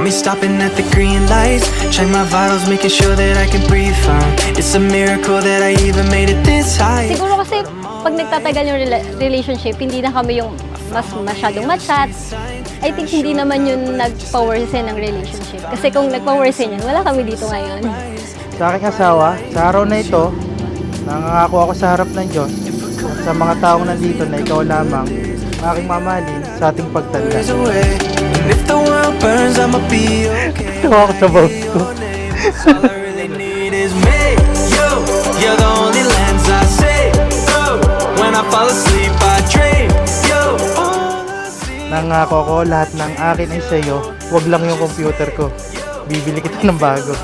me stopping at the green lights. Check my vitals, making sure that I can breathe fine. It's a miracle that I even made it this high. Siguro kasi pag nagtatagal yung relationship, hindi na kami yung masyadong matchat. I think hindi naman yun nagpa-worsen ng relationship. Kasi kung nagpa-worsen yun, wala kami dito ngayon. Sa aking asawa, sa araw na ito, nangangako ako sa harap ng Diyos at sa mga taong nandito na ikaw lamang ang aking mamahalin sa ating pagtanda. And if the world burns, I'ma be okay. Tawa ako sa boss ko. All I really need is me. You, you're the only lens I see. Oh, when I fall asleep, I dream. You, all I see. Nangako ko lahat ng akin ay sa'yo, wag lang yung computer ko. Bibili kita ng bago.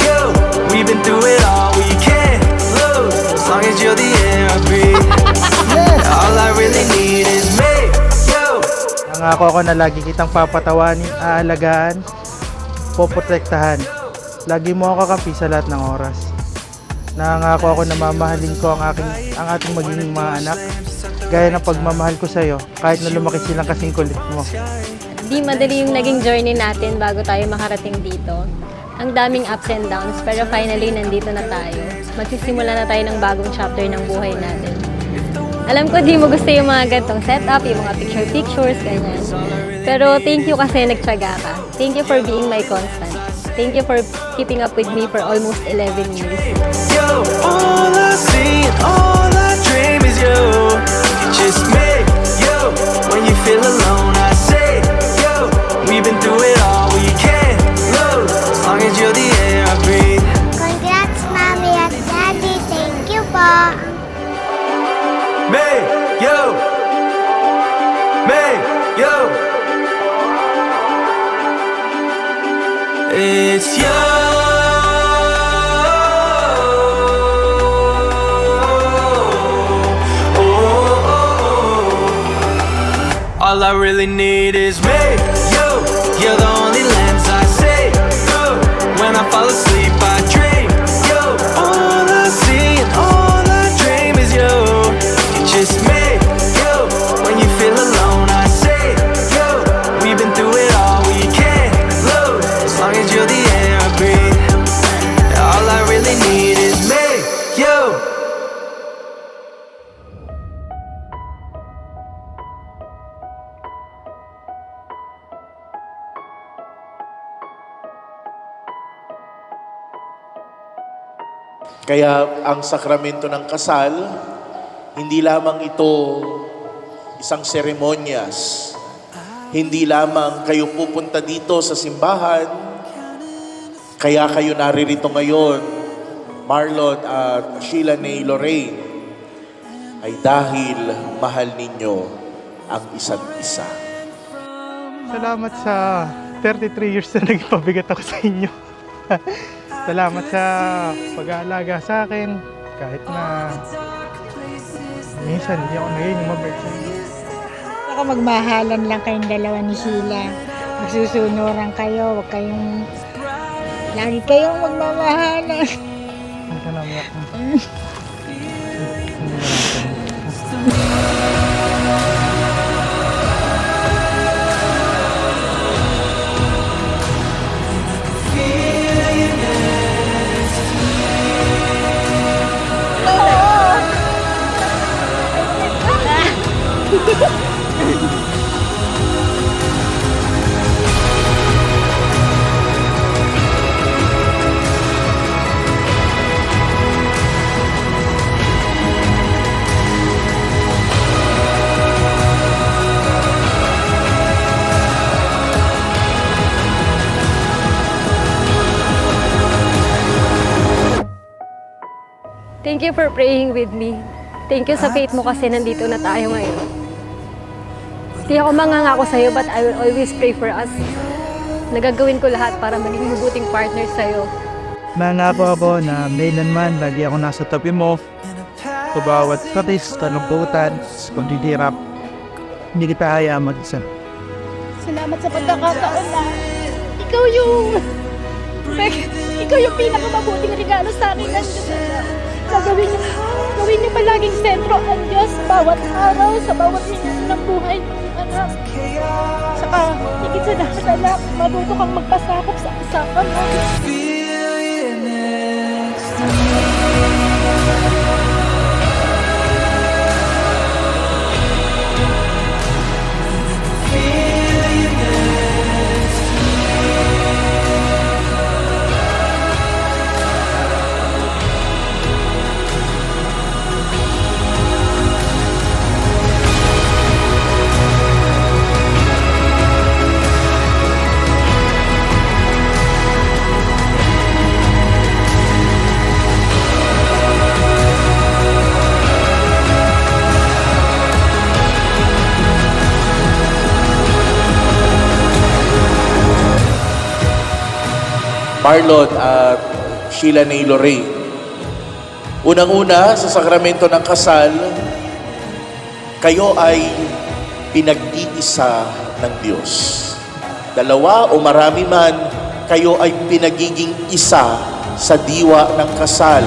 You, we've been through it all, we can't lose. As long as you're the air I breathe. All I really need is me. You. Nangako ko na lagi kitang papatawanin, aalagaan, poprotektahan. Lagi mo ako kakampi sa lahat ng oras. Nangako ako na mamahalin ko ang ating magiging mga anak, gaya ng pagmamahal ko sa'yo, kahit na lumaki silang kasing kulit mo. Di madali yung naging journey natin bago tayo makarating dito. Ang daming ups and downs, pero finally nandito na tayo. Magsisimula na tayo ng bagong chapter ng buhay natin. Alam ko di mo gusto yung mga gantong setup, yung mga pictures, ganyan. Pero thank you kasi nagtyaga ka. Thank you for being my constant. Thank you for keeping up with me for almost 11 years. Yo, all I see and all I dream is you. Just me. Yo, when you feel alone, I say, yo, we've been through it all, we can't lose. As long as you're the air I breathe. Congrats, Mommy at Daddy. Thank you po. Me, yo. Me, yo. It's you. All I really need is me, you. You're the only lens I see. You. When I fall asleep, I dream. You. All I see and all I dream is you. You're just me, you. When you feel alone, I say, you. We've been through it all, we can't lose. As long as you're the air I breathe. All I really need is me, you. Kaya ang sakramento ng kasal, hindi lamang ito isang seremonyas. Hindi lamang kayo pupunta dito sa simbahan, kaya kayo naririto ngayon, Marlon at Sheila Nay Lorraine, ay dahil mahal ninyo ang isa't isa. Salamat sa 33 years na naging pabigat ako sa inyo. Salamat sa pag-aalaga sa akin, kahit na minsan hindi ako naging mabait sa inyo. Baka magmahalan lang kayong dalawa ni Sheila. Magsusunuran kayo, huwag kayong... Lagi kayong magmamahalan. Hindi ka naman ako. Thank you for praying with me. Thank you sa faith mo kasi nandito na tayo ngayon. Hindi ako mangangako sa'yo, but I will always pray for us. Nagagawin ko lahat para maging mabuting partner sa'yo. Nangako ako na kailanman lagi ako nasa tabi mo. Sa bawat katis, talungkutan, sa pagdidирap. Hindi kita hayaan mag-isa. Salamat sa pagkakataon na ikaw yung pinakamabuting regalo sa akin ng Diyos. Gawin niyo palaging sentro ang Diyos bawat araw, sa bawat minuto ng buhay. anak. Saka, higit sa lahat, anak, matuto kang magpasakop sa usapan mo. Feel you next to me. Feel you next to Marlon at Sheila Nay Lorraine. Unang-una, sa sakramento ng kasal, kayo ay pinag-iisa ng Diyos. Dalawa o marami man, kayo ay pinagiging isa sa diwa ng kasal.